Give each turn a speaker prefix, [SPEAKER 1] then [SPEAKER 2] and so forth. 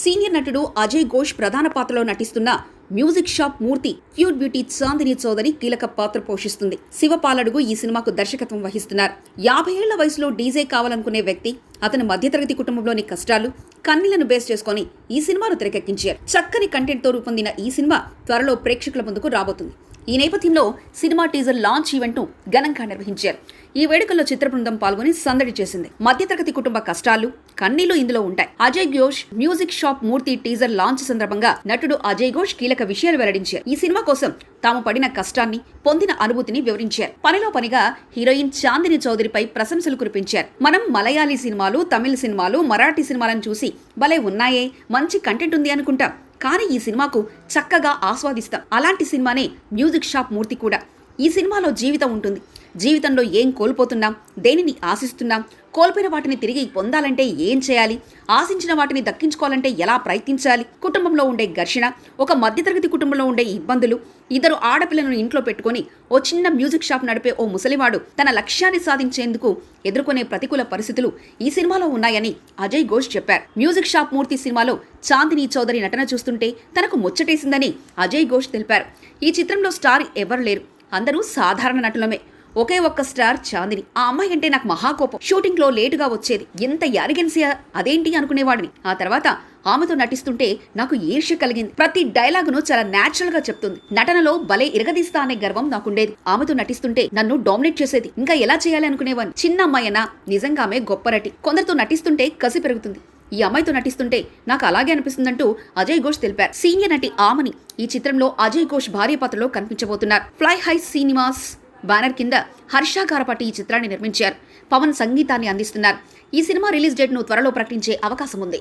[SPEAKER 1] Senior నటుడు అజయ్ ఘోష్ ప్రధాన పాత్రలో నటిస్తున్న మ్యూజిక్ షాప్ మూర్తి క్యూట్ బ్యూటీ చాందిని చౌదరి కీలక పాత్ర పోషిస్తుంది. శివపాలడుగు ఈ సినిమాకు దర్శకత్వం వహిస్తున్నారు. 50 ఏళ్ల వయసులో డీజే కావాలనుకునే వ్యక్తి అతని మధ్యతరగతి కుటుంబంలోని కష్టాలు, కన్నీళ్లను బేస్ చేసుకుని ఈ సినిమాను తెరకెక్కించారు. చక్కని కంటెంట్తో రూపొందిన ఈ సినిమా త్వరలో ప్రేక్షకుల ముందుకు రాబోతుంది. ఈ నేపథ్యంలో సినిమా టీజర్ లాంచ్ ఈవెంట్ను ఘనంగా నిర్వహించారు. ఈ వేడుకల్లో చిత్ర బృందం పాల్గొని సందడి చేసింది. మధ్యతరగతి కుటుంబ కష్టాలు, కన్నీళ్లు ఇందులో ఉంటాయి. అజయ్ ఘోష్ మ్యూజిక్ షాప్ మూర్తి టీజర్ లాంచ్ సందర్భంగా నటుడు అజయ్ ఘోష్ కీలక విషయాలు వెల్లడించారు. ఈ సినిమా కోసం తాము పడిన కష్టాన్ని, పొందిన అనుభూతిని వివరించారు. పనిలో పనిగా హీరోయిన్ చాందిని చౌదరిపై ప్రశంసలు కురిపించారు. మనం మలయాళీ సినిమాలు, తమిళ సినిమాలు, మరాఠీ సినిమాలను చూసి భలే ఉన్నాయే, మంచి కంటెంట్ ఉంది అనుకుంటాం. కానీ ఈ సినిమాకు చక్కగా ఆస్వాదిస్తాం. అలాంటి సినిమానే మ్యూజిక్ షాప్ మూర్తి కూడా. ఈ సినిమాలో జీవితం ఉంటుంది. జీవితంలో ఏం కోల్పోతున్నాం, దేనిని ఆశిస్తున్నాం, కోల్పోయిన వాటిని తిరిగి పొందాలంటే ఏం చేయాలి, ఆశించిన వాటిని దక్కించుకోవాలంటే ఎలా ప్రయత్నించాలి, కుటుంబంలో ఉండే ఘర్షణ, ఒక మధ్యతరగతి కుటుంబంలో ఉండే ఇబ్బందులు, ఇద్దరు ఆడపిల్లలను ఇంట్లో పెట్టుకొని ఓ చిన్న మ్యూజిక్ షాప్ నడిపే ఓ ముసలివాడు తన లక్ష్యాన్ని సాధించేందుకు ఎదుర్కొనే ప్రతికూల పరిస్థితులు ఈ సినిమాలో ఉన్నాయని అజయ్ ఘోష్ చెప్పారు. మ్యూజిక్ షాప్ మూర్తి సినిమాలో చాందిని చౌదరి నటన చూస్తుంటే తనకు ముచ్చటేసిందని అజయ్ ఘోష్ తెలిపారు. ఈ చిత్రంలో స్టార్ ఎవరు లేరు, అందరూ సాధారణ నటులమే. ఒకే ఒక్క స్టార్ చాందిని. ఆ అమ్మాయి అంటే నాకు మహాకోపం. షూటింగ్ లో లేటుగా వచ్చేది. ఎంత యారిగెన్సియా అదేంటి అనుకునేవాడిని. ఆ తర్వాత ఆమెతో నటిస్తుంటే నాకు ఈర్ష్య కలిగింది. ప్రతి డైలాగును చాలా న్యాచురల్ గా చెప్తుంది. నటనలో భలే ఇరగదీస్తా అనే గర్వం నాకుండేది. ఆమెతో నటిస్తుంటే నన్ను డామినేట్ చేసేది. ఇంకా ఎలా చేయాలి అనుకునేవాడిని. చిన్న అమ్మాయినా నిజంగా ఆమె గొప్ప నటి. కొందరితో నటిస్తుంటే కసి పెరుగుతుంది. ఈ అమ్మాయితో నటిస్తుంటే నాకు అలాగే అనిపిస్తుందంటూ అజయ్ ఘోష్ తెలిపారు. సీనియర్ నటి ఆమని ఈ చిత్రంలో అజయ్ ఘోష్ భార్య పాత్రలో కనిపించబోతున్నారు. ఫ్లై హై సినిమాస్ బ్యానర్ కింద హర్ష గారపాటి ఈ చిత్రాన్ని నిర్మించారు. పవన్ సంగీతాన్ని అందిస్తున్నారు. ఈ సినిమా రిలీజ్ డేట్ ను త్వరలో ప్రకటించే అవకాశం ఉంది.